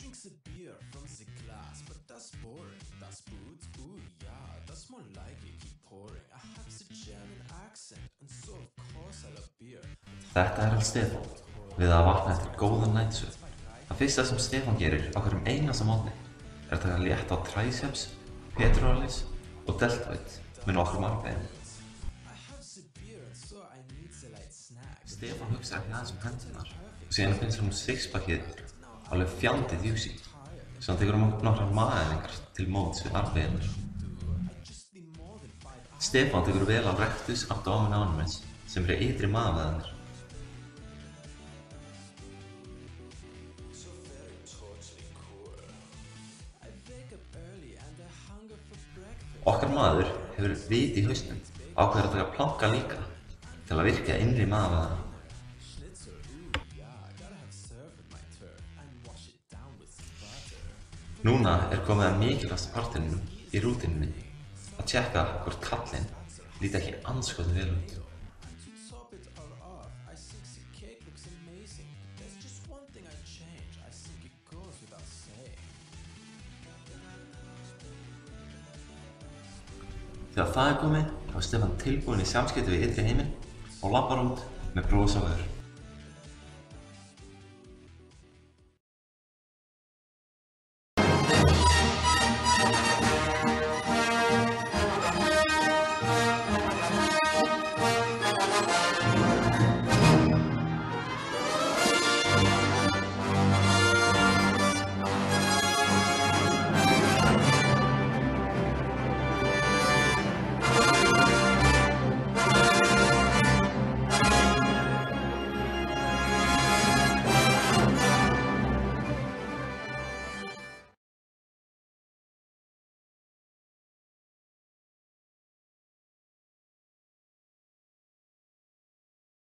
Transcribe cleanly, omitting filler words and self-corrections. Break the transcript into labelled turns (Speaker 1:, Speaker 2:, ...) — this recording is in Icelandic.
Speaker 1: drinks a beer from the glass, but that's boring. That's boots, ooh yeah, that's more like it, keep pouring. I have the German accent, and so of course I love beer.
Speaker 2: Þetta er Stefán, við að vakna eftir góðan nætursvefn. Það fyrsta sem Stefán gerir á hverjum einasta morgni er að taka létt á triceps, petrolis og deltoid með nokkrum armbeðum. Stefán hugsar ekki aðeins hendurnar og síðan finnst hann sixpackið alveg fjandið juicy. Svo hann tekur nokkrar magaæfingar til móts við armbeðinnar. Stefán tekur vel á rectus abdominalis sem eru ytri magavöðvarnir. Okkar maður hefur vit í hausnum og ákveður að taka planka líka til að virka innri magavöðvana. Núna er komið að mikilvægasta partinum í rútínunni að tjekka hvort kallinn líti ekki andskotinn vel út. Þegar það er komið, þá er Stefán tilbúinn í samskipti við ytri heiminn og labbar út með bros á vör.